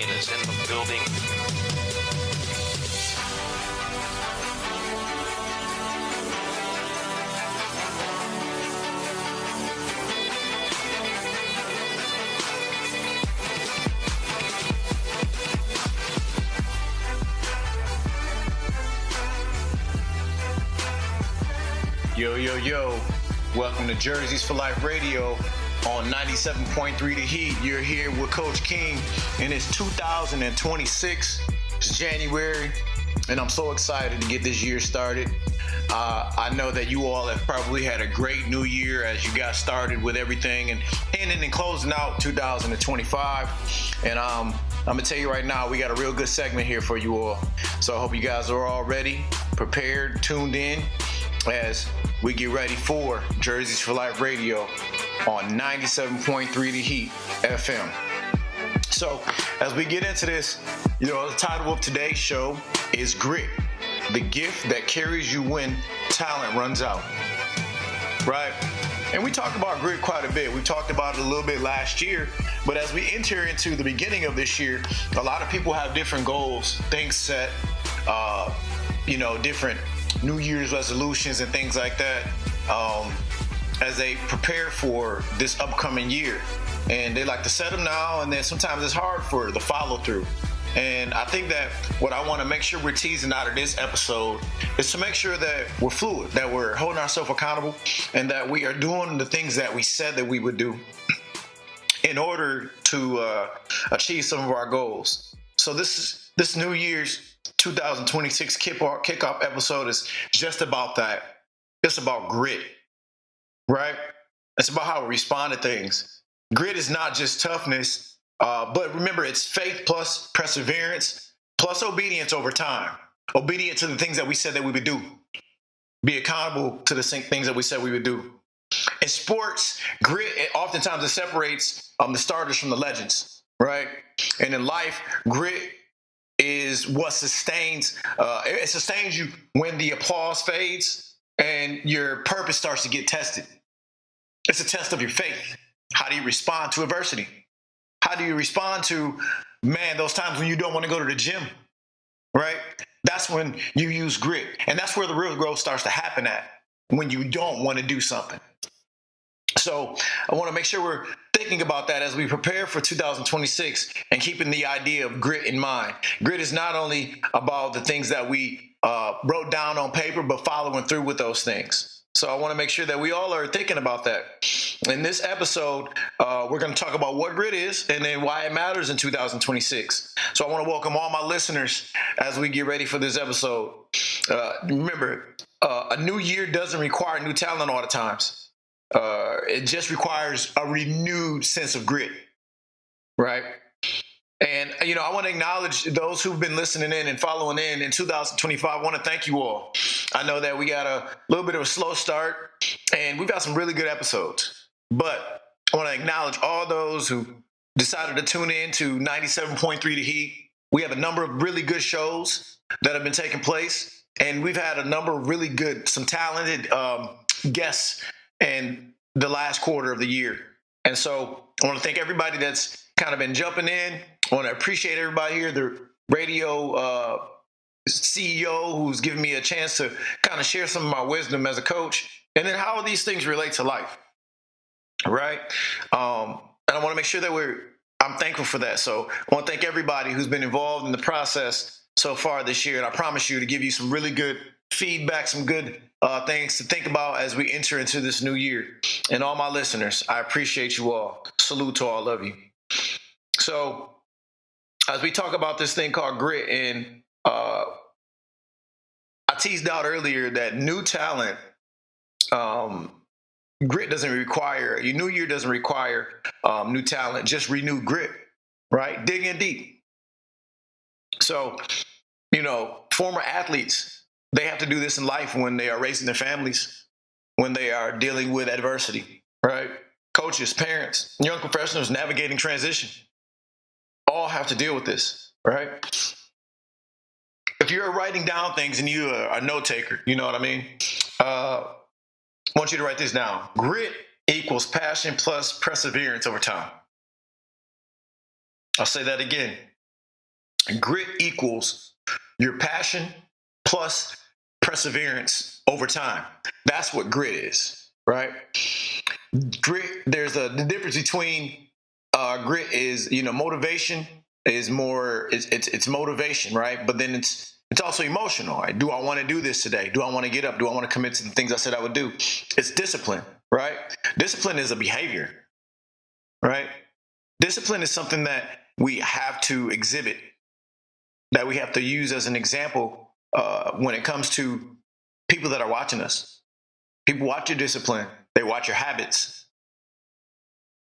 is in the building. Yo, yo, yo. Welcome to Jerseys for Life Radio on 97.3 The Heat. You're here with Coach King, and it's 2026. It's January, and I'm so excited to get this year started. I know that you all have probably had a great new year as you got started with everything and ending and closing out 2025. And I'm going to tell you right now, we got a real good segment here for you all. So I hope you guys are all ready, prepared, tuned in as we get ready for Jerseys for Life Radio on 97.3 The Heat FM. So as we get into this, the title of today's show is Grit, the gift that carries you when talent runs out, right? And we talk about grit quite a bit. We talked about it a little bit last year, but as we enter into the beginning of this year, a lot of people have different goals, things set, different New Year's resolutions and things like that as they prepare for this upcoming year. And they like to set them now, and then sometimes it's hard for the follow through. And I think that what I want to make sure we're teasing out of this episode is to make sure that we're fluid, that we're holding ourselves accountable, and that we are doing the things that we said that we would do in order to achieve some of our goals. So this New Year's 2026 kickoff episode is just about that. It's about grit, right? It's about how we respond to things. Grit is not just toughness, but remember, it's faith plus perseverance plus obedience over time. Obedient to the things that we said that we would do. Be accountable to the things that we said we would do. In sports, grit, oftentimes it separates the starters from the legends, right? And in life, grit is what sustains, it sustains you when the applause fades and your purpose starts to get tested. It's a test of your faith. How do you respond to adversity? How do you respond to, those times when you don't want to go to the gym, right? That's when you use grit. And that's where the real growth starts to happen at, when you don't want to do something. So I want to make sure we're thinking about that as we prepare for 2026 and keeping the idea of grit in mind. Grit is not only about the things that we wrote down on paper, but following through with those things. So I want to make sure that we all are thinking about that. In this episode, we're going to talk about what grit is and then why it matters in 2026. So I want to welcome all my listeners as we get ready for this episode. Remember, a new year doesn't require new talent all the times. It just requires a renewed sense of grit, right? And, I want to acknowledge those who've been listening in and following in 2025. I want to thank you all. I know that we got a little bit of a slow start, and we've got some really good episodes. But I want to acknowledge all those who decided to tune in to 97.3 The Heat. We have a number of really good shows that have been taking place, and we've had a number of really good, some talented guests in the last quarter of the year. And so I want to thank everybody that's kind of been jumping in. I want to appreciate everybody here, the radio CEO who's given me a chance to kind of share some of my wisdom as a coach, and then how these things relate to life, right? And I want to make sure that I'm thankful for that. So I want to thank everybody who's been involved in the process so far this year. And I promise you to give you some really good feedback, some good things to think about as we enter into this new year. And all my listeners, I appreciate you all. Salute to all of you. So as we talk about this thing called grit, and I teased out earlier that new talent, grit doesn't require, your new year doesn't require new talent, just renewed grit, right? Dig in deep. So, former athletes, they have to do this in life when they are raising their families, when they are dealing with adversity, right? Coaches, parents, young professionals navigating transition, all have to deal with this, right? If you're writing down things and you're a note taker, you know what I mean? I want you to write this down. Grit equals passion plus perseverance over time. I'll say that again. Grit equals your passion plus perseverance over time. That's what grit is, right? Grit, there's the difference between grit is, motivation is more, it's motivation, right? But then it's also emotional, right? Do I want to do this today? Do I want to get up? Do I want to commit to the things I said I would do? It's discipline, right? Discipline is a behavior, right? Discipline is something that we have to exhibit, that we have to use as an example when it comes to people that are watching us. People watch your discipline. They watch your habits.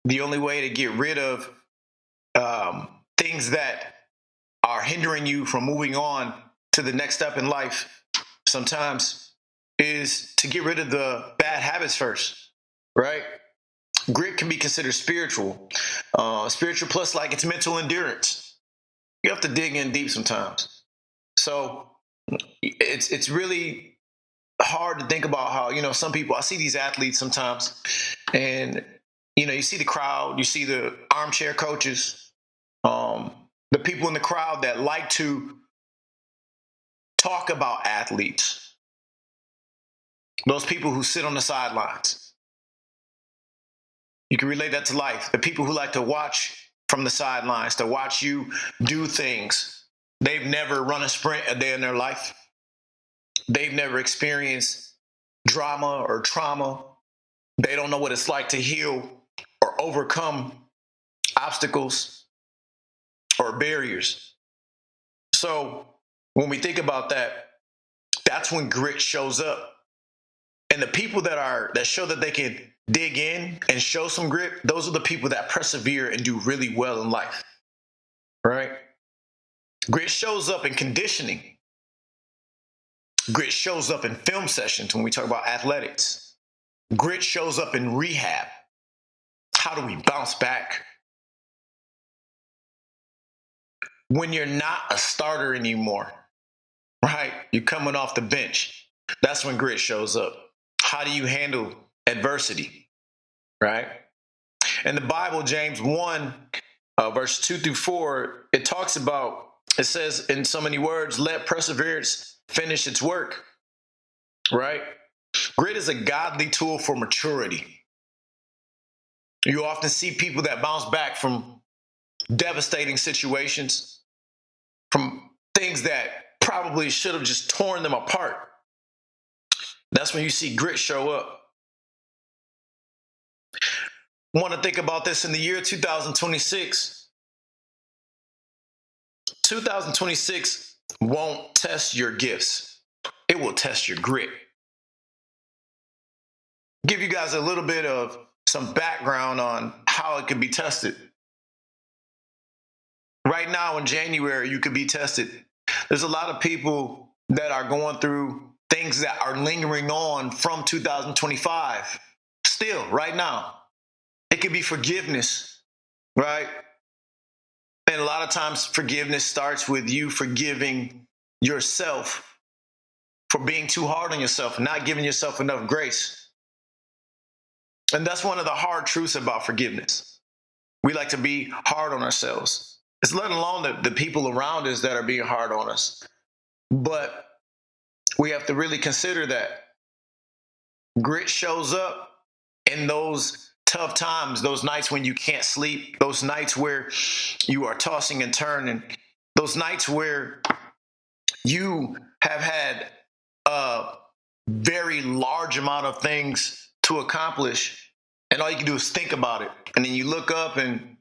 The only way to get rid of things that are hindering you from moving on to the next step in life sometimes is to get rid of the bad habits first, right? Grit can be considered spiritual. Spiritual plus, like, it's mental endurance. You have to dig in deep sometimes. So it's really hard to think about how, some people, I see these athletes sometimes, and you see the crowd, you see the armchair coaches, the people in the crowd that like to talk about athletes, those people who sit on the sidelines. You can relate that to life. The people who like to watch from the sidelines, to watch you do things. They've never run a sprint a day in their life. They've never experienced drama or trauma. They don't know what it's like to heal or overcome obstacles or barriers. So when we think about that, that's when grit shows up. And the people that show that they can dig in and show some grit, those are the people that persevere and do really well in life, right? Grit shows up in conditioning. Grit shows up in film sessions when we talk about athletics. Grit shows up in rehab. How do we bounce back? When you're not a starter anymore, right? You're coming off the bench. That's when grit shows up. How do you handle adversity, right? In the Bible, James 1, verse 2 through 4, it talks about, it says in so many words, let perseverance finish its work, right? Grit is a godly tool for maturity. You often see people that bounce back from devastating situations, from things that probably should have just torn them apart. That's when you see grit show up. Want to think about this in the year 2026. 2026 won't test your gifts. It will test your grit. Give you guys a little bit of some background on how it could be tested. Right now in January, you could be tested. There's a lot of people that are going through things that are lingering on from 2025. Still, right now. It could be forgiveness, right? And a lot of times forgiveness starts with you forgiving yourself for being too hard on yourself and not giving yourself enough grace. And that's one of the hard truths about forgiveness. We like to be hard on ourselves. It's let alone the people around us that are being hard on us. But we have to really consider that grit shows up in those tough times, those nights when you can't sleep, those nights where you are tossing and turning, those nights where you have had a very large amount of things to accomplish, and all you can do is think about it. And then you look up and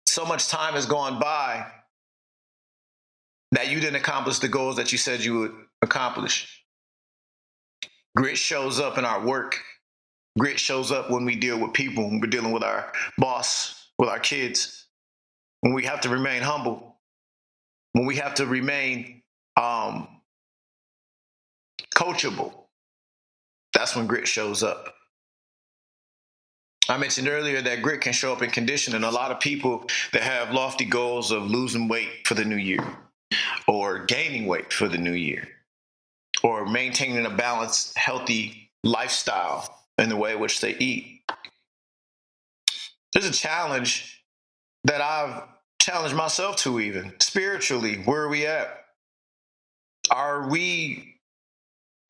so much time has gone by that you didn't accomplish the goals that you said you would accomplish. Grit shows up in our work. Grit shows up when we deal with people, when we're dealing with our boss, with our kids, when we have to remain humble, when we have to remain coachable. That's when grit shows up. I mentioned earlier that grit can show up in conditioning. A lot of people that have lofty goals of losing weight for the new year, or gaining weight for the new year, or maintaining a balanced, healthy lifestyle in the way in which they eat. There's a challenge that I've challenge myself to even spiritually. Where are we at? Are we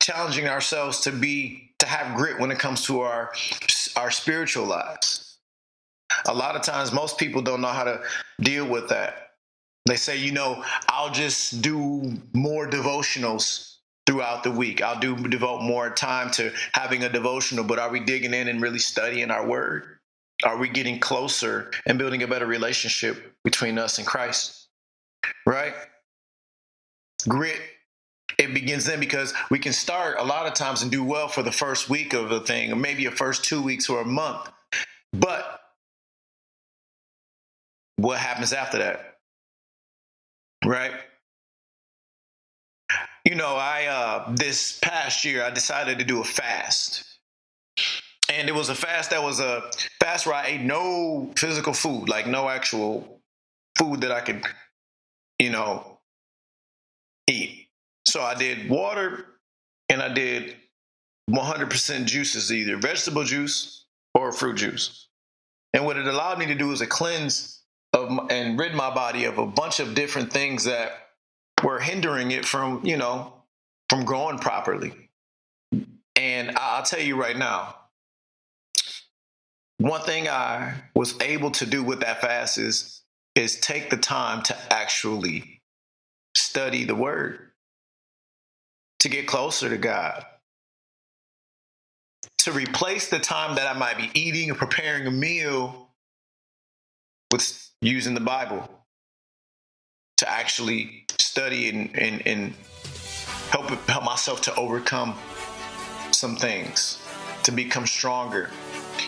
challenging ourselves to have grit when it comes to our spiritual lives? A lot of times, most people don't know how to deal with that. They say, I'll just do more devotionals throughout the week. I'll devote more time to having a devotional, but are we digging in and really studying our word? Are we getting closer and building a better relationship between us and Christ? Right? Grit, it begins then, because we can start a lot of times and do well for the first week of a thing, or maybe a first 2 weeks or a month. But what happens after that? Right? This past year, I decided to do a fast. And it was a fast that was a fast where I ate no physical food, like no actual food that I could, eat. So I did water and I did 100% juices, either vegetable juice or fruit juice. And what it allowed me to do was a cleanse and rid my body of a bunch of different things that were hindering it from growing properly. And I'll tell you right now, one thing I was able to do with that fast is take the time to actually study the word, to get closer to God, to replace the time that I might be eating or preparing a meal with using the Bible, to actually study and help myself to overcome some things, to become stronger.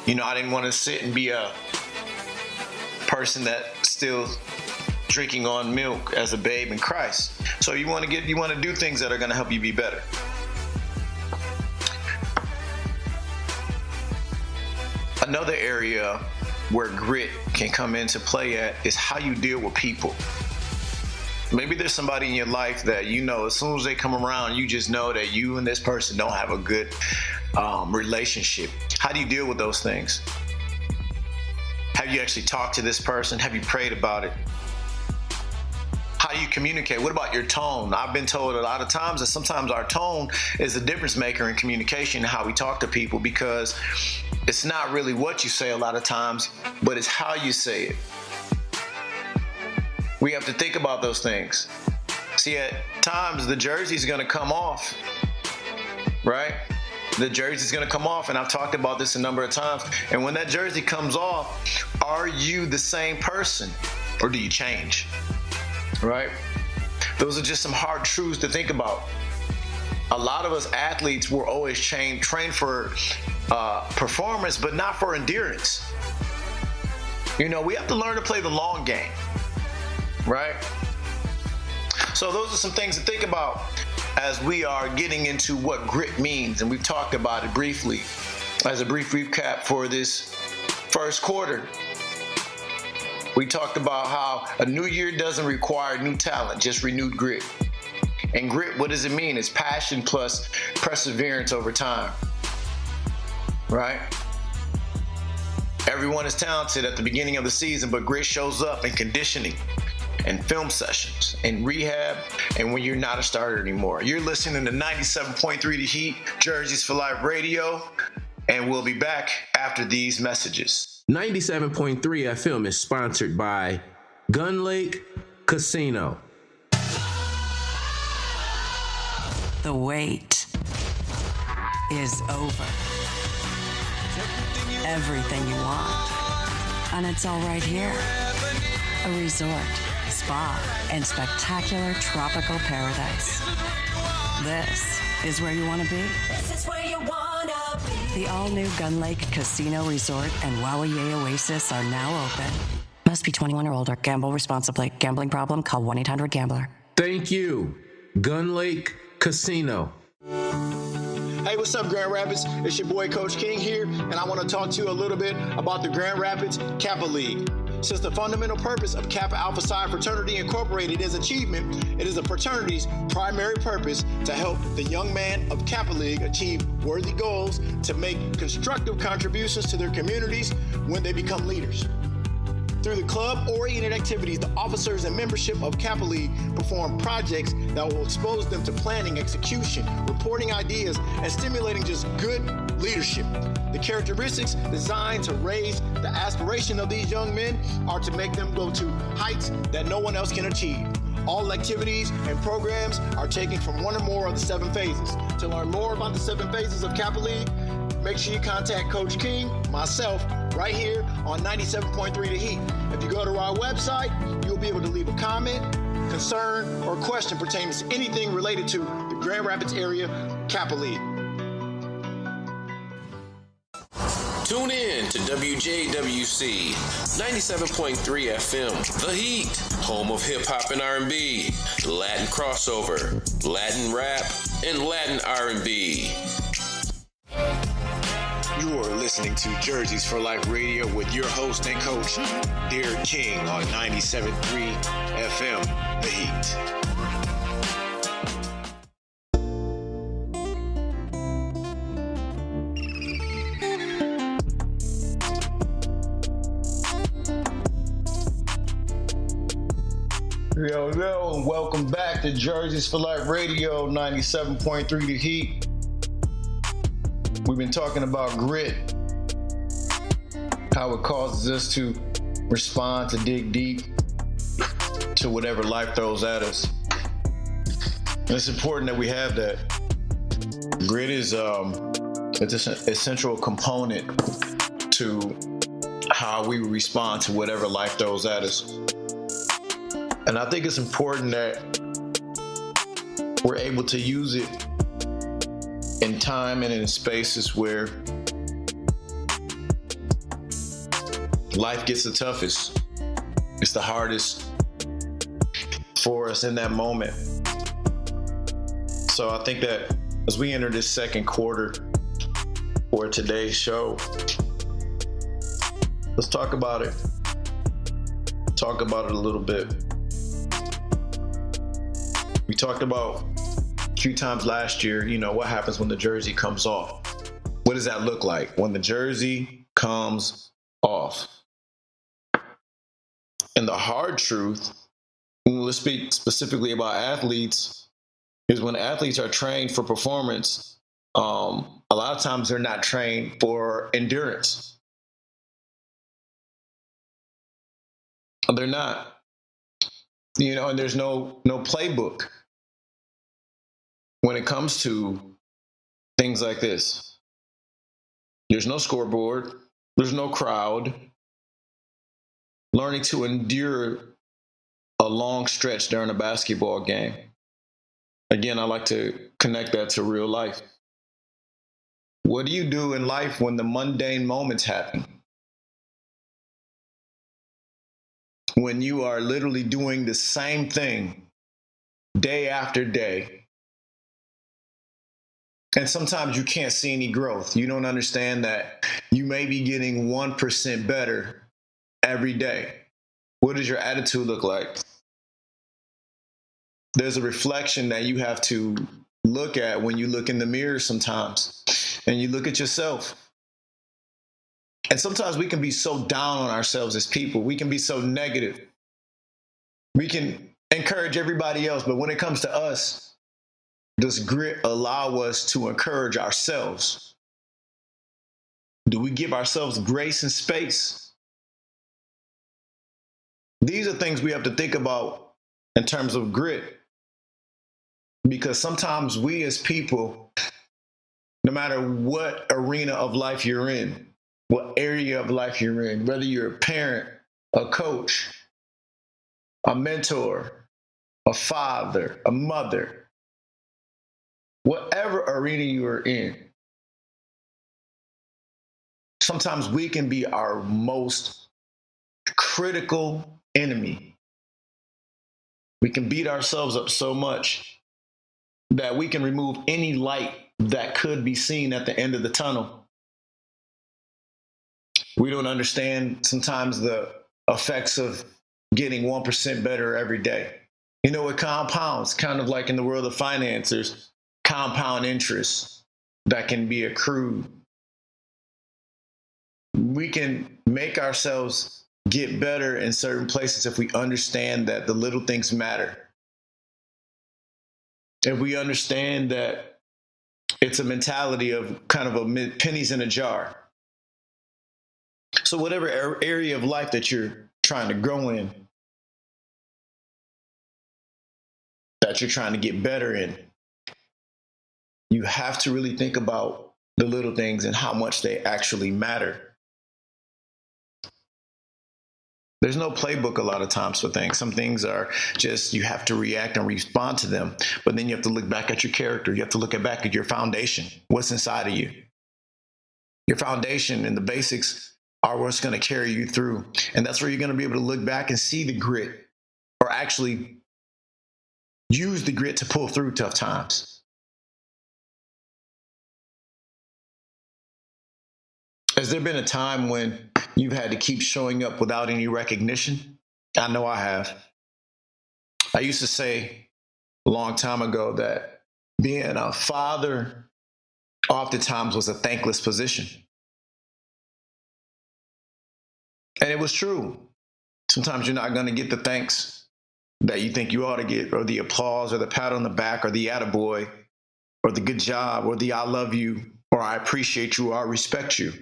I didn't want to sit and be a person that still drinking on milk as a babe in Christ. So you want to do things that are going to help you be better. Another area where grit can come into play at is how you deal with people. Maybe there's somebody in your life that as soon as they come around, you just know that you and this person don't have a good relationship. How do you deal with those things? Have you actually talked to this person? Have you prayed about it? How do you communicate? What about your tone? I've been told a lot of times that sometimes our tone is a difference maker in communication and how we talk to people, because it's not really what you say a lot of times, but it's how you say it. We have to think about those things. See, at times the jersey's going to come off, right? The jersey's going to come off, and I've talked about this a number of times. And when that jersey comes off, are you the same person, or do you change? Right? Those are just some hard truths to think about. A lot of us athletes were always trained for performance, but not for endurance. We have to learn to play the long game. Right? So those are some things to think about as we are getting into what grit means. And we've talked about it briefly as a brief recap for this first quarter. We talked about how a new year doesn't require new talent, just renewed grit. And grit, what does it mean? It's passion plus perseverance over time. Right? Everyone is talented at the beginning of the season, but grit shows up in conditioning and film sessions and rehab, and when you're not a starter anymore. You're listening to 97.3 The Heat, Jerseys for Life Radio, and we'll be back after these messages. 97.3 FM is sponsored by Gun Lake Casino. The wait is over. Everything you want, and it's all right here. A resort, spa, and spectacular tropical paradise. This is where you want to be. This is where you want to be. The all-new Gun Lake Casino Resort and Wawaye Oasis are now open. Must be 21 or older. Gamble responsibly. Gambling problem? Call 1-800-GAMBLER. Thank you, Gun Lake Casino. Hey, what's up, Grand Rapids? It's your boy, Coach King here, and I want to talk to you a little bit about the Grand Rapids Kappa League. Since the fundamental purpose of Kappa Alpha Psi Fraternity Incorporated is achievement, it is the fraternity's primary purpose to help the young man of Kappa League achieve worthy goals to make constructive contributions to their communities when they become leaders. Through the club-oriented activities, the officers and membership of Kappa League perform projects that will expose them to planning, execution, reporting ideas, and stimulating just good leadership. The characteristics designed to raise the aspiration of these young men are to make them go to heights that no one else can achieve. All activities and programs are taken from one or more of the 7 phases. To learn more about the 7 phases of Kappa League, make sure you contact Coach King, myself, right here on 97.3 The Heat. If you go to our website, you'll be able to leave a comment, concern, or question pertaining to anything related to the Grand Rapids area Kappa League. Tune in to WJWC 97.3 FM, The Heat, home of hip-hop and R&B, Latin crossover, Latin rap, and Latin R&B. You are listening to Jerseys for Life Radio with your host and coach, Derrick King on 97.3 FM, The Heat. Yo, and welcome back to Jerseys for Life Radio, 97.3 The Heat. We've been talking about grit, how it causes us to respond, to dig deep to whatever life throws at us. And it's important that we have that. Grit is it's an essential component to how we respond to whatever life throws at us. And I think it's important that we're able to use it in time and in spaces where life gets the toughest. It's the hardest for us in that moment. So I think that as we enter this second quarter for today's show, let's talk about it. Talk about it a little bit. We talked about a few times last year, what happens when the jersey comes off? What does that look like when the jersey comes off? And the hard truth, let's speak specifically about athletes, is when athletes are trained for performance, a lot of times they're not trained for endurance. They're not. And there's no playbook when it comes to things like this. There's no scoreboard. There's no crowd. Learning to endure a long stretch during a basketball game. Again, I like to connect that to real life. What do you do in life when the mundane moments happen? When you are literally doing the same thing day after day. And sometimes you can't see any growth. You don't understand that you may be getting 1% better every day. What does your attitude look like? There's a reflection that you have to look at when you look in the mirror sometimes. And you look at yourself. And sometimes we can be so down on ourselves as people. We can be so negative. We can encourage everybody else, but when it comes to us, does grit allow us to encourage ourselves? Do we give ourselves grace and space? These are things we have to think about in terms of grit. Because sometimes we as people, no matter what arena of life you're in, what area of life you're in, whether you're a parent, a coach, a mentor, a father, a mother, whatever arena you are in, sometimes we can be our most critical enemy. We can beat ourselves up so much that we can remove any light that could be seen at the end of the tunnel. We don't understand sometimes the effects of getting 1% better every day. It compounds, kind of like in the world of finance, there's compound interest that can be accrued. We can make ourselves get better in certain places if we understand that the little things matter. If we understand that it's a mentality of kind of a pennies in a jar. So whatever area of life that you're trying to grow in, that you're trying to get better in, you have to really think about the little things and how much they actually matter. There's no playbook a lot of times for things. Some things are just, you have to react and respond to them. But then you have to look back at your character. You have to look back at your foundation. What's inside of you? Your foundation and the basics are what's going to carry you through. And that's where you're going to be able to look back and see the grit, or actually use the grit to pull through tough times. Has there been a time when you've had to keep showing up without any recognition? I know I have. I used to say a long time ago that being a father oftentimes was a thankless position. And it was true. Sometimes you're not going to get the thanks that you think you ought to get, or the applause, or the pat on the back, or the attaboy, or the good job, or the I love you, or I appreciate you, or I respect you.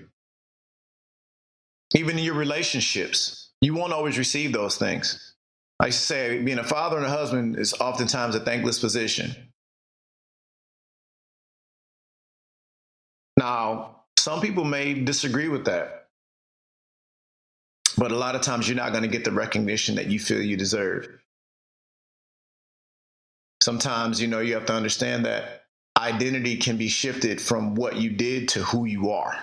Even in your relationships, you won't always receive those things. I used to say being a father and a husband is oftentimes a thankless position. Now, some people may disagree with that, but a lot of times you're not going to get the recognition that you feel you deserve. Sometimes, you have to understand that identity can be shifted from what you did to who you are.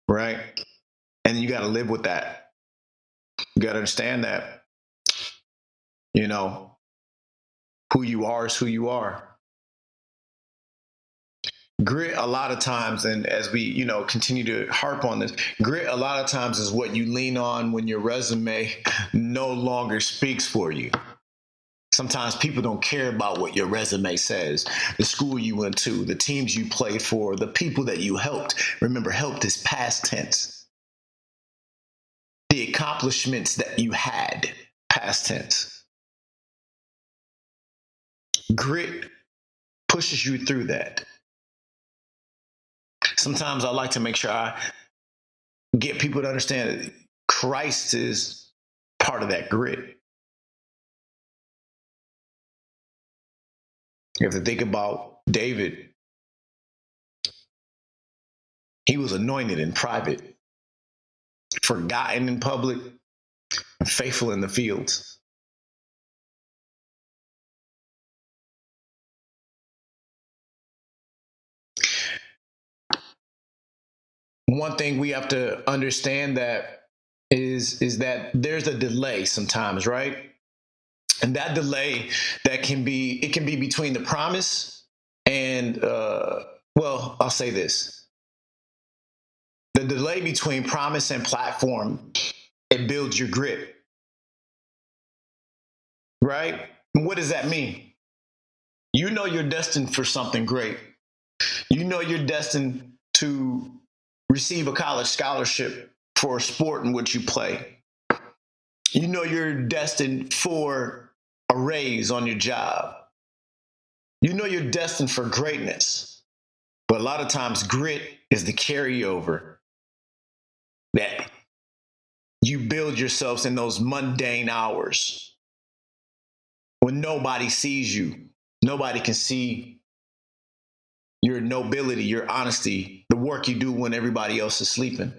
Right? And you got to live with that. You got to understand that, who you are is who you are. Grit, a lot of times, and as we, continue to harp on this, grit, a lot of times, is what you lean on when your resume no longer speaks for you. Sometimes people don't care about what your resume says, the school you went to, the teams you played for, the people that you helped. Remember, helped is past tense. The accomplishments that you had, past tense. Grit pushes you through that. Sometimes I like to make sure I get people to understand that Christ is part of that grit. You have to think about David. He was anointed in private, forgotten in public, and faithful in the fields. One thing we have to understand that is that there's a delay sometimes, right? And that delay it can be between the promise and, I'll say this. The delay between promise and platform, it builds your grit, right? And what does that mean? You're destined for something great. You're destined to receive a college scholarship for a sport in which you play. You're destined for a raise on your job. You're destined for greatness. But a lot of times grit is the carryover that you build yourselves in those mundane hours when nobody sees you. Nobody can see your nobility, your honesty, the work you do when everybody else is sleeping.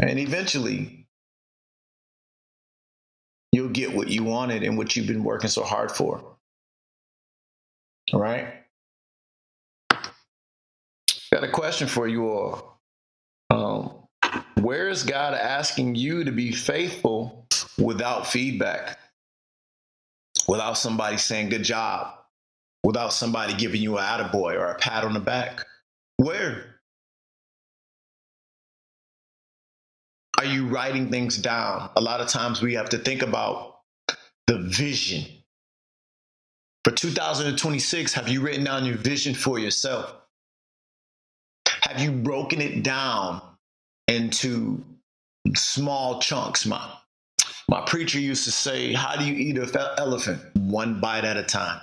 And eventually, you'll get what you wanted and what you've been working so hard for. All right? Got a question for you all. Where is God asking you to be faithful without feedback? Without somebody saying good job? Without somebody giving you an attaboy or a pat on the back? Where? Are you writing things down? A lot of times we have to think about the vision. For 2026, have you written down your vision for yourself? Have you broken it down into small chunks. My preacher used to say, how do you eat an elephant? One bite at a time.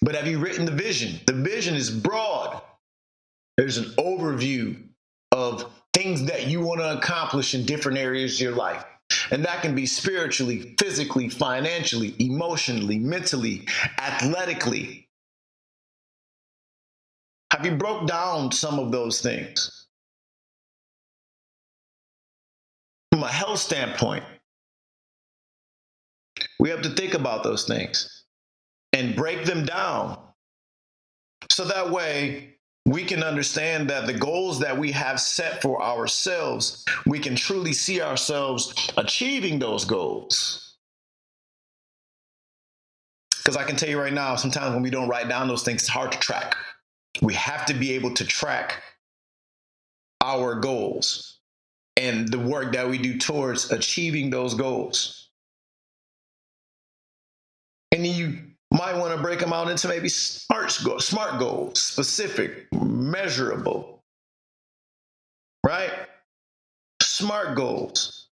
But have you written the vision? The vision is broad. There's an overview of things that you want to accomplish in different areas of your life. And that can be spiritually, physically, financially, emotionally, mentally, athletically. Have you broke down some of those things? From a health standpoint, we have to think about those things and break them down. So that way we can understand that the goals that we have set for ourselves, we can truly see ourselves achieving those goals. Because I can tell you right now, sometimes when we don't write down those things, it's hard to track. We have to be able to track our goals and the work that we do towards achieving those goals. And then you might want to break them out into maybe smart goals, specific, measurable, right? Smart goals.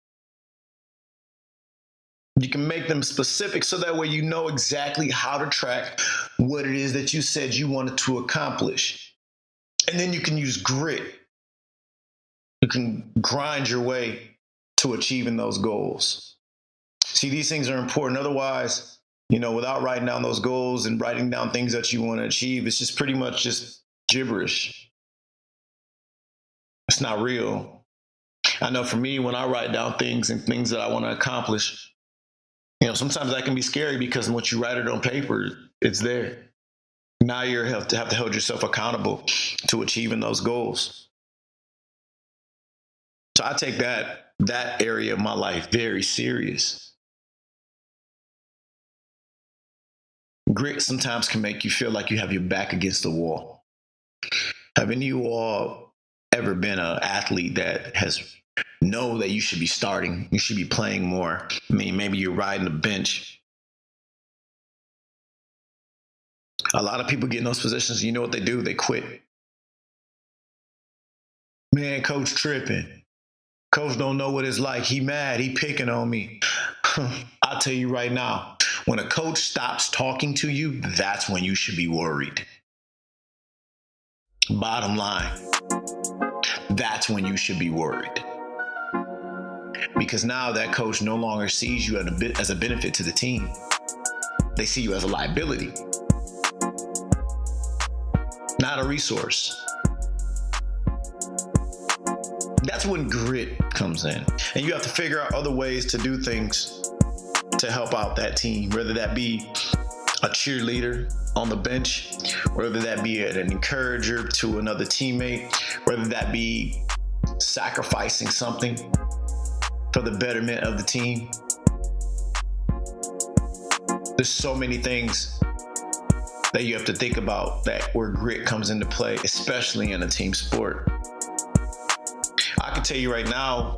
You can make them specific so that way you know exactly how to track what it is that you said you wanted to accomplish. And then you can use grit. You can grind your way to achieving those goals. See, these things are important. Otherwise, without writing down those goals and writing down things that you want to achieve, it's just pretty much just gibberish. It's not real. I know for me, when I write down things and things that I want to accomplish, sometimes that can be scary because once you write it on paper, it's there. Now you have to hold yourself accountable to achieving those goals. So I take that area of my life very serious. Grit sometimes can make you feel like you have your back against the wall. Have any of you all ever been an athlete that has know that you should be starting, you should be playing more? I mean, maybe you're riding the bench. A lot of people get in those positions, you know what they do? They quit. Man, coach tripping. Coach don't know what it's like. He mad. He picking on me. I'll tell you right now, when a coach stops talking to you, that's when you should be worried. Bottom line, that's when you should be worried. Because now that coach no longer sees you as a benefit to the team. They see you as a liability, not a resource. That's when grit comes in. And you have to figure out other ways to do things to help out that team, whether that be a cheerleader on the bench, whether that be an encourager to another teammate, whether that be sacrificing something for the betterment of the team. There's so many things that you have to think about where grit comes into play, especially in a team sport. I can tell you right now,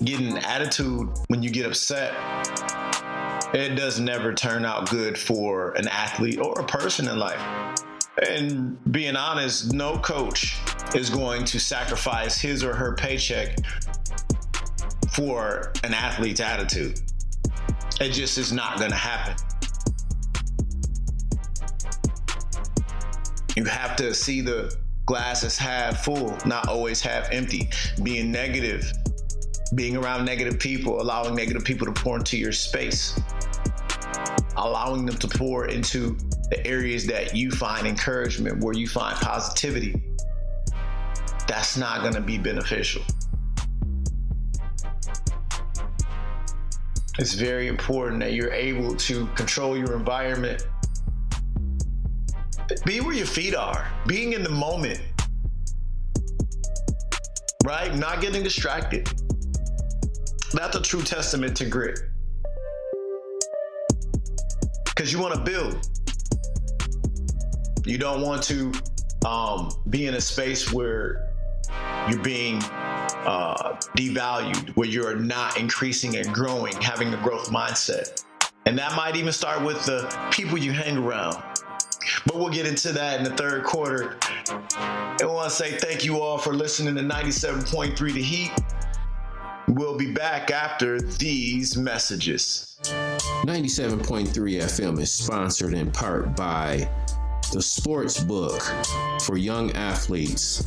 getting an attitude when you get upset, it does never turn out good for an athlete or a person in life. And being honest, no coach is going to sacrifice his or her paycheck for an athlete's attitude. It just is not going to happen. You have to see the glass as half full, not always half empty. Being negative, being around negative people, allowing negative people to pour into your space, allowing them to pour into the areas that you find encouragement, where you find positivity. That's not going to be beneficial. It's very important that you're able to control your environment. Be where your feet are, being in the moment, right? Not getting distracted. That's a true testament to grit. Because you want to build. You don't want to be in a space where you're being devalued, where you're not increasing and growing, having a growth mindset. And that might even start with the people you hang around. But we'll get into that in the third quarter. And I want to say thank you all for listening to 97.3 The Heat. We'll be back after these messages. 97.3 FM is sponsored in part by the Sports Book for Young Athletes,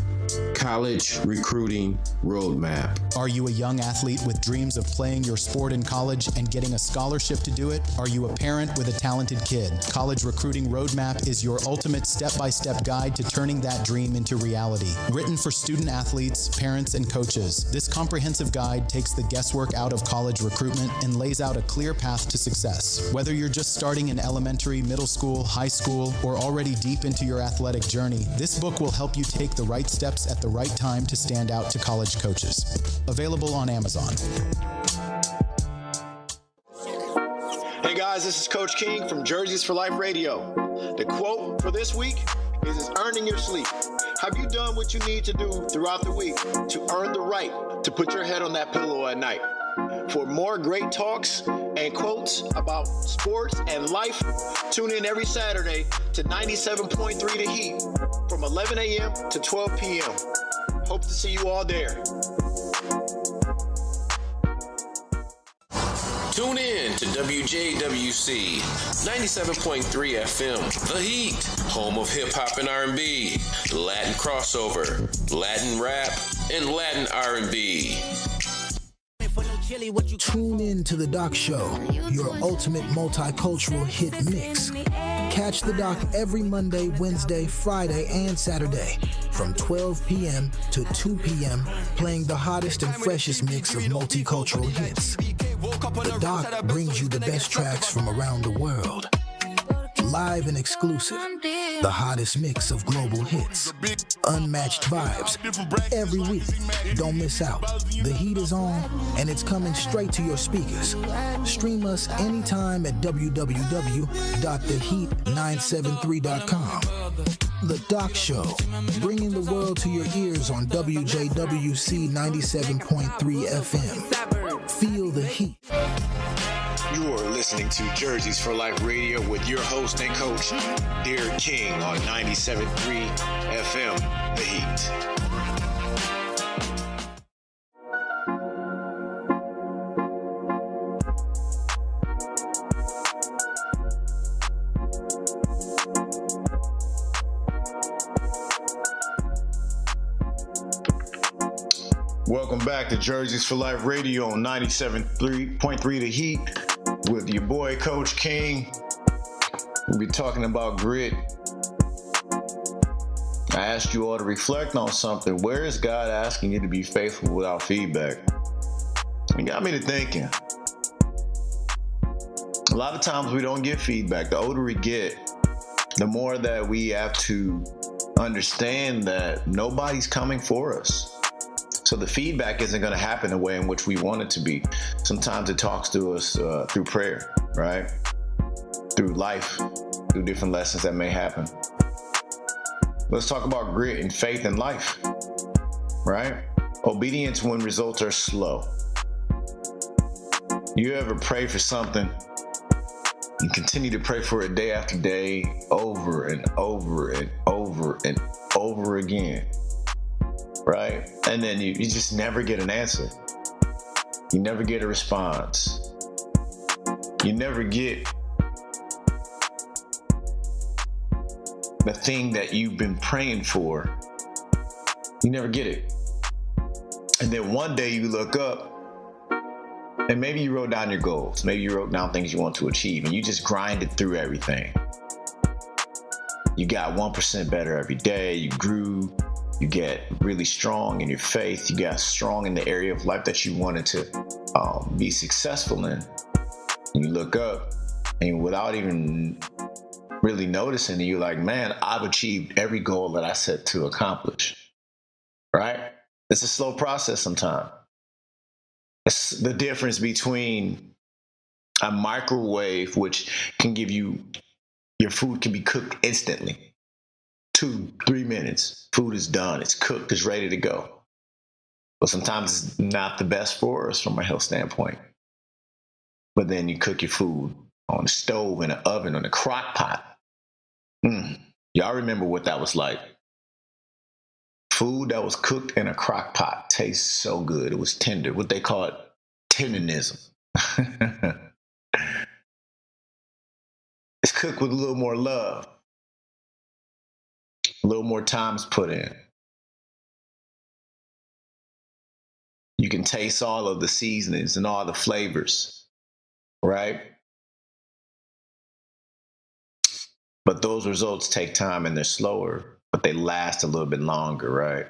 College Recruiting Roadmap. Are you a young athlete with dreams of playing your sport in college and getting a scholarship to do it? Are you a parent with a talented kid? College Recruiting Roadmap is your ultimate step-by-step guide to turning that dream into reality. Written for student athletes, parents, and coaches, this comprehensive guide takes the guesswork out of college recruitment and lays out a clear path to success. Whether you're just starting in elementary, middle school, high school, or already deep into your athletic journey, this book will help you take the right steps at the right time to stand out to college coaches. Available on Amazon. Hey guys, this is Coach King from Jerseys for Life Radio. The quote for this week is earning your sleep. Have you done what you need to do throughout the week to earn the right to put your head on that pillow at night? For more great talks and quotes about sports and life, tune in every Saturday to 97.3 The Heat from 11 a.m. to 12 p.m. Hope to see you all there. Tune in to WJWC 97.3 FM, The Heat, home of hip-hop and R&B, Latin crossover, Latin rap, and Latin R&B. Tune in to The Doc Show, your ultimate multicultural hit mix. Catch The Doc every Monday, Wednesday, Friday, and Saturday from 12 p.m. to 2 p.m. playing the hottest and freshest mix of multicultural hits. The Doc brings you the best tracks from around the world. Live and exclusive, the hottest mix of global hits, unmatched vibes, every week. Don't miss out. The heat is on, and it's coming straight to your speakers. Stream us anytime at www.theheat973.com. The Doc Show, bringing the world to your ears on WJWC 97.3 FM. Feel the heat. You are listening to Jerseys for Life Radio with your host and coach, Derrick King on 97.3 FM, The Heat. Welcome back to Jerseys for Life Radio on 97.3 The Heat with your boy, Coach King. We'll be talking about grit. I asked you all to reflect on something. Where is God asking you to be faithful without feedback? It got me to thinking. A lot of times we don't get feedback. The older we get, the more that we have to understand that nobody's coming for us. So the feedback isn't going to happen the way in which we want it to be. Sometimes it talks to us through prayer, right? Through life, through different lessons that may happen. Let's talk about grit and faith in life, right? Obedience when results are slow. You ever pray for something and continue to pray for it day after day, over and over and over and over again? Right? And then you just never get an answer. You never get a response. You never get the thing that you've been praying for. You never get it. And then one day you look up and maybe you wrote down your goals. Maybe you wrote down things you want to achieve and you just grinded through everything. You got 1% better every day. You grew. You get really strong in your faith. You got strong in the area of life that you wanted to be successful in. And you look up and without even really noticing it, you're like, man, I've achieved every goal that I set to accomplish. Right? It's a slow process sometimes. It's the difference between a microwave, which can give you, your food can be cooked instantly. 2-3 minutes, food is done, it's cooked, it's ready to go. But sometimes it's not the best for us from a health standpoint. But then you cook your food on the stove, in an oven, on a crock pot. Y'all remember what that was like. Food that was cooked in a crock pot tastes so good. It was tender. What they call it, tenderism. It's cooked with a little more love, a little more time's put in. You can taste all of the seasonings and all the flavors, right? But those results take time and they're slower, but they last a little bit longer, right?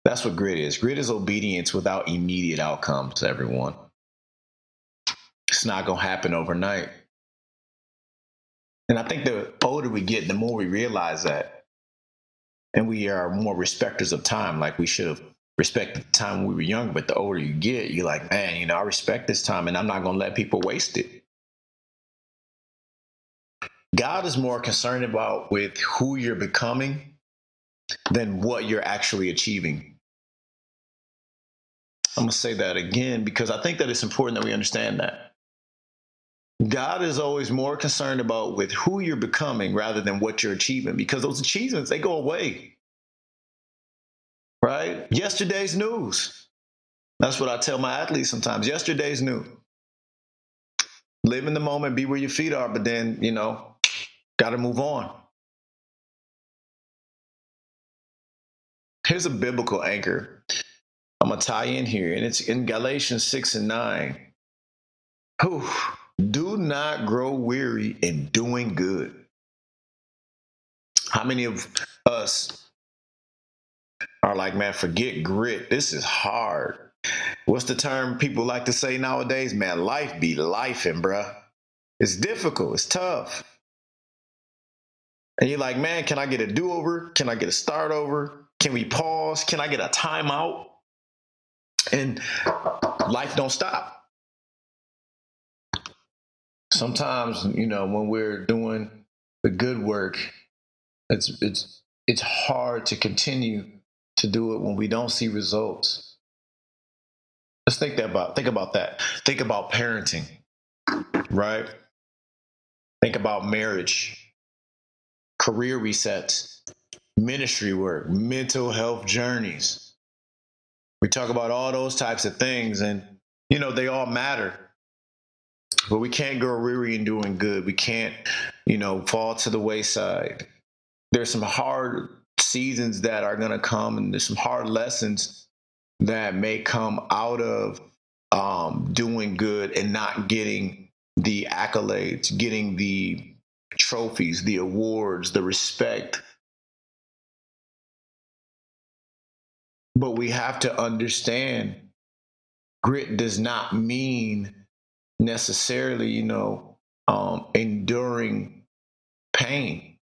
That's what grit is. Grit is obedience without immediate outcomes, everyone. It's not going to happen overnight. And I think the older we get, the more we realize that. And we are more respecters of time, like we should have respected the time when we were young. But the older you get, you're like, man, I respect this time and I'm not going to let people waste it. God is more concerned about with who you're becoming than what you're actually achieving. I'm going to say that again because I think that it's important that we understand that. God is always more concerned about with who you're becoming rather than what you're achieving, because those achievements, they go away, right? Yesterday's news. That's what I tell my athletes sometimes. Yesterday's news. Live in the moment, be where your feet are, but then, got to move on. Here's a biblical anchor I'm going to tie in here, and it's in Galatians 6:9. Do not grow weary in doing good. How many of us are like, man, forget grit. This is hard. What's the term people like to say nowadays? Man, life be lifing, bruh. It's difficult. It's tough. And you're like, man, can I get a do-over? Can I get a start over? Can we pause? Can I get a timeout? And life don't stop. Sometimes, when we're doing the good work, it's hard to continue to do it when we don't see results. Let's think about that. Think about parenting, right? Think about marriage, career resets, ministry work, mental health journeys. We talk about all those types of things, and they all matter. But we can't grow weary in doing good. We can't, fall to the wayside. There's some hard seasons that are going to come, and there's some hard lessons that may come out of doing good and not getting the accolades, getting the trophies, the awards, the respect. But we have to understand grit does not mean necessarily, enduring pain.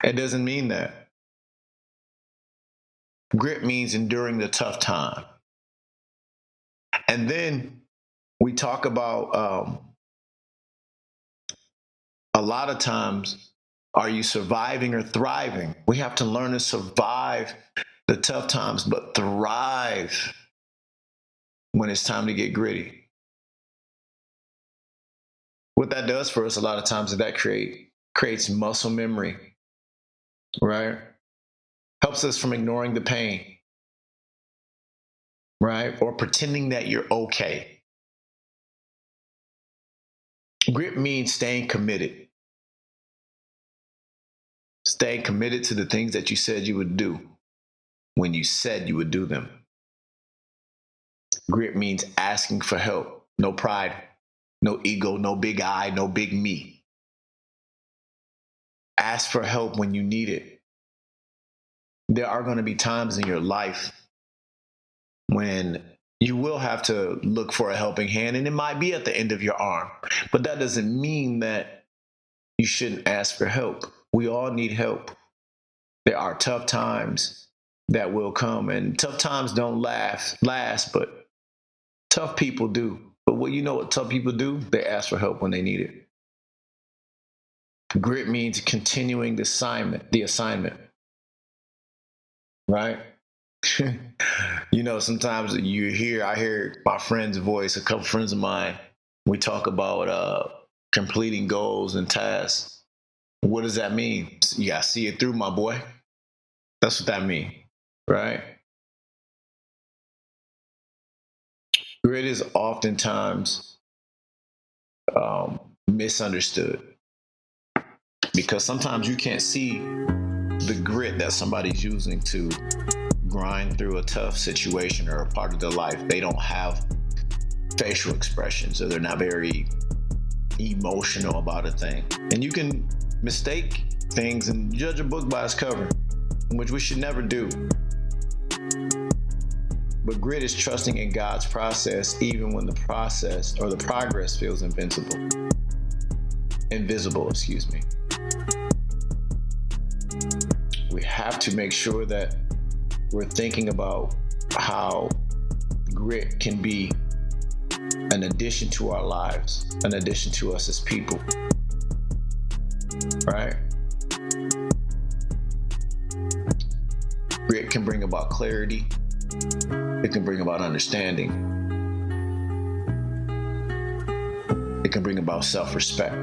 It doesn't mean that. Grit means enduring the tough time. And then we talk about a lot of times, are you surviving or thriving? We have to learn to survive the tough times, but thrive when it's time to get gritty. What that does for us a lot of times is that creates muscle memory, right? Helps us from ignoring the pain, right? Or pretending that you're okay. Grit means staying committed. Staying committed to the things that you said you would do when you said you would do them. Grit means asking for help. No pride, no ego, no big I, no big me. Ask for help when you need it. There are going to be times in your life when you will have to look for a helping hand, and it might be at the end of your arm. But that doesn't mean that you shouldn't ask for help. We all need help. There are tough times that will come, and tough times don't last, but tough people do. But what tough people do? They ask for help when they need it. Grit means continuing the assignment. Right? Sometimes I hear my friend's voice, a couple friends of mine, we talk about completing goals and tasks. What does that mean? You gotta see it through, my boy. That's what that means, right? Grit is oftentimes misunderstood because sometimes you can't see the grit that somebody's using to grind through a tough situation or a part of their life. They don't have facial expressions, or they're not very emotional about a thing. And you can mistake things and judge a book by its cover, which we should never do. But grit is trusting in God's process, even when the process or the progress feels invisible, excuse me. We have to make sure that we're thinking about how grit can be an addition to our lives, an addition to us as people, right? Grit can bring about clarity. It can bring about understanding. It can bring about self-respect.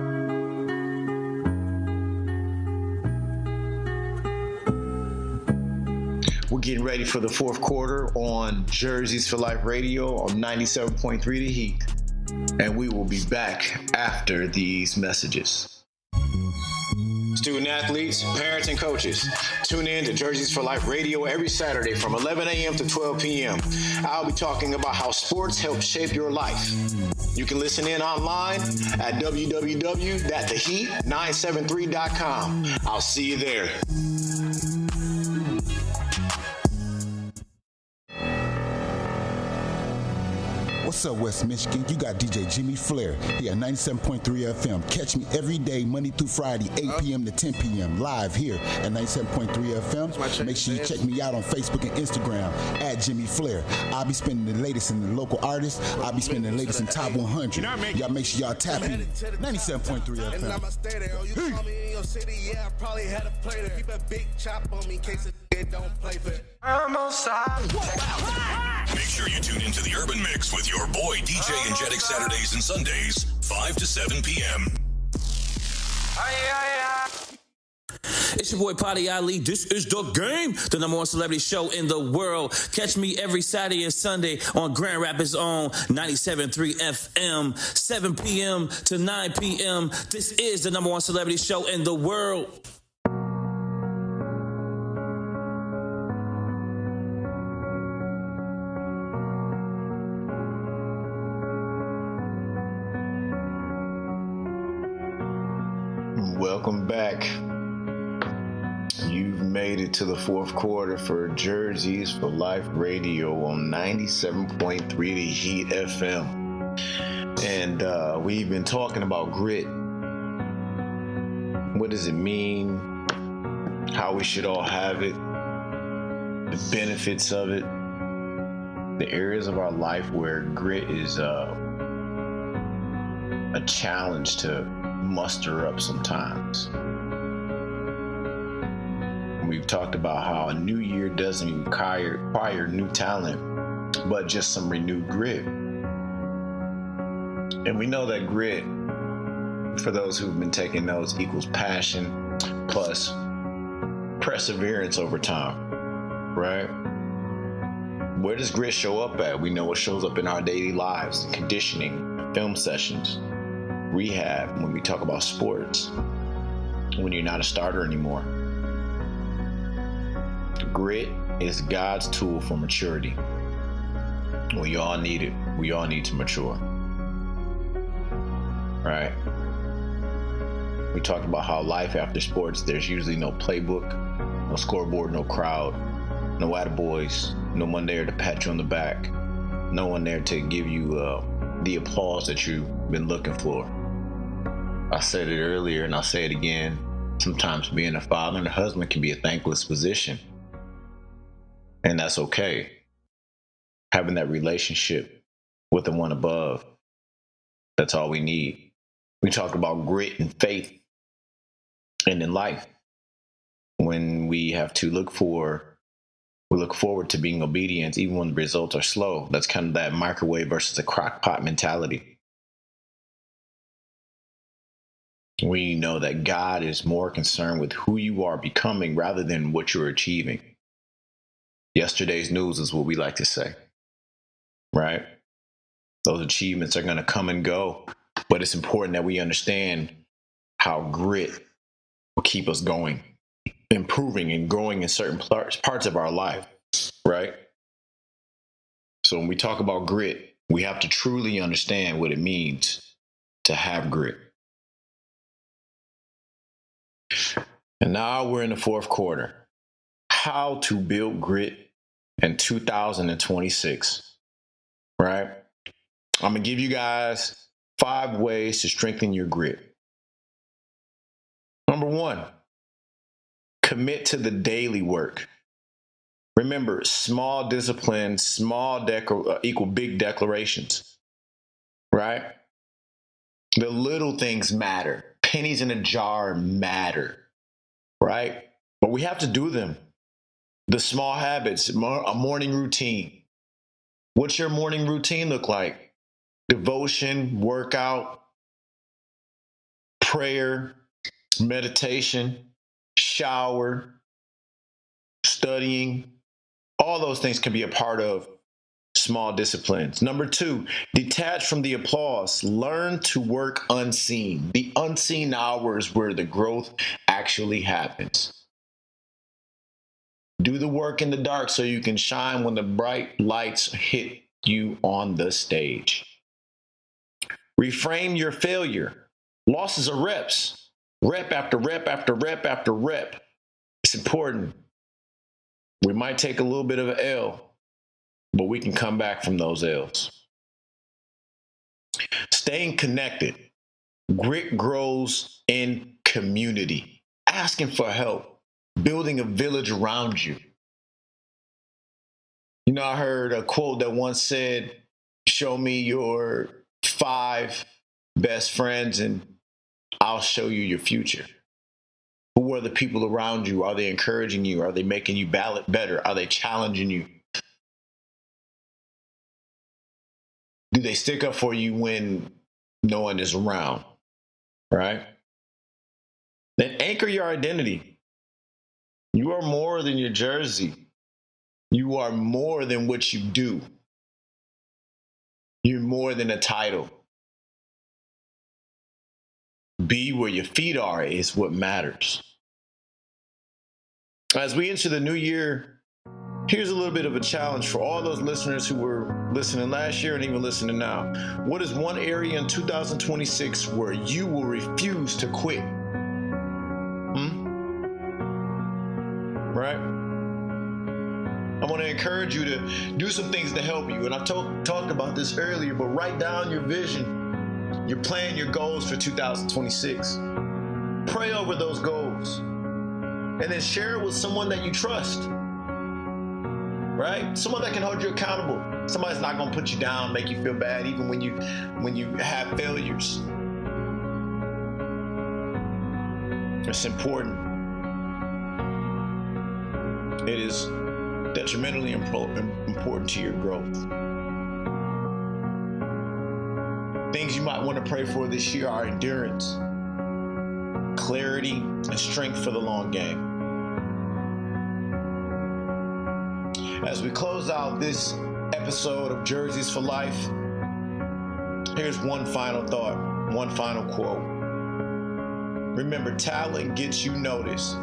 We're getting ready for the fourth quarter on Jerseys for Life Radio on 97.3 The Heat. And we will be back after these messages. Student athletes, parents, and coaches, tune in to Jerseys for Life Radio every Saturday from 11 a.m. to 12 p.m. I'll be talking about how sports help shape your life. You can listen in online at www.theheat973.com. I'll see you there. What's up, West Michigan? You got DJ Jimmy Flair here at 97.3 FM. Catch me every day, Monday through Friday, 8 p.m. to 10 p.m. live here at 97.3 FM. Make sure you check me out on Facebook and Instagram at Jimmy Flair. I'll be spending the latest in the local artists. I'll be spending the latest in Top 100. Y'all make sure y'all tap in. 97.3 FM. Make sure you tune into the Urban Mix with your boy DJ and Jeddick Saturdays and Sundays, 5 to 7 p.m. It's your boy Potty Ali. This is The Game, the number one celebrity show in the world. Catch me every Saturday and Sunday on Grand Rapids on 97.3 FM, 7 p.m. to 9 p.m. This is the number one celebrity show in the world. Welcome back. You've made it to the fourth quarter for Jerseys for Life Radio on 97.3 The Heat FM. And we've been talking about grit. What does it mean? How we should all have it? The benefits of it? The areas of our life where grit is a challenge to muster up sometimes. We've talked about how a new year doesn't require new talent, but just some renewed grit. And we know that grit, for those who've been taking notes, equals passion plus perseverance over time, right? Where does grit show up at? We know it shows up in our daily lives, conditioning, film sessions, rehab, when we talk about sports, when you're not a starter anymore. Grit is God's tool for maturity. We all need it. We all need to mature. Right? We talked about how life after sports, there's usually no playbook, no scoreboard, no crowd, no attaboys, no one there to pat you on the back, no one there to give you the applause that you've been looking for. I said it earlier and I'll say it again. Sometimes being a father and a husband can be a thankless position. And that's okay. Having that relationship with the one above, that's all we need. We talk about grit and faith and in life. When we have to look forward to being obedient even when the results are slow. That's kind of that microwave versus the crock pot mentality. We know that God is more concerned with who you are becoming rather than what you're achieving. Yesterday's news is what we like to say, right? Those achievements are going to come and go, but it's important that we understand how grit will keep us going, improving and growing in certain parts of our life, right? So when we talk about grit, we have to truly understand what it means to have grit. And now we're in the fourth quarter. How to build grit in 2026, right? I'm going to give you guys 5 ways to strengthen your grit. Number 1, commit to the daily work. Remember, small discipline, equal big declarations, right? The little things matter. Pennies in a jar matter, right? But we have to do them. The small habits, a morning routine. What's your morning routine look like? Devotion, workout, prayer, meditation, shower, studying. All those things can be a part of small disciplines. Number 2, detach from the applause. Learn to work unseen. The unseen hours where the growth actually happens. Do the work in the dark so you can shine when the bright lights hit you on the stage. Reframe your failure. Losses are reps. Rep after rep after rep after rep. It's important. We might take a little bit of an L, but we can come back from those L's. Staying connected. Grit grows in community. Asking for help. Building a village around you. You know, I heard a quote that once said, show me your 5 best friends and I'll show you your future. Who are the people around you? Are they encouraging you? Are they making you better? Are they challenging you? Do they stick up for you when no one is around? Right? Then anchor your identity. You are more than your jersey. You are more than what you do. You're more than a title. Be where your feet are is what matters. As we enter the new year, here's a little bit of a challenge for all those listeners who were listening last year and even listening now. What is one area in 2026 where you will refuse to quit? Right? I want to encourage you to do some things to help you. And I talked about this earlier, but write down your vision, your plan, your goals for 2026. Pray over those goals. And then share it with someone that you trust. Right? Someone that can hold you accountable. Somebody's not going to put you down, make you feel bad, even when you have failures. It's important. It is detrimentally important to your growth. Things you might want to pray for this year are endurance, clarity, and strength for the long game. As we close out this episode of Jerseys for Life, here's one final thought, one final quote. Remember, talent gets you noticed,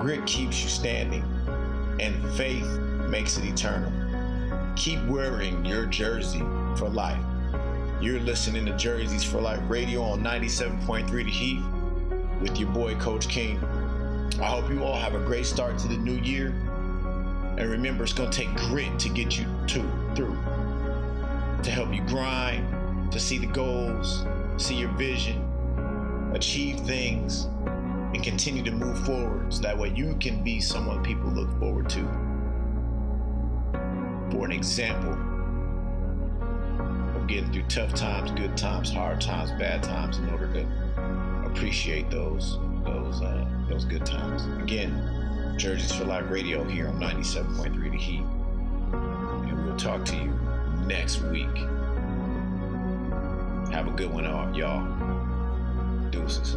grit keeps you standing, and faith makes it eternal. Keep wearing your jersey for life. You're listening to Jerseys for Life Radio on 97.3 The Heat with your boy, Coach King. I hope you all have a great start to the new year. And remember, it's going to take grit to get you through, to help you grind, to see the goals, see your vision, achieve things, and continue to move forward so that way you can be someone people look forward to. For an example of getting through tough times, good times, hard times, bad times, in order to appreciate those good times. Again, Jerseys for Life Radio here on 97.3 The Heat. And we'll talk to you next week. Have a good one, y'all. Deuces.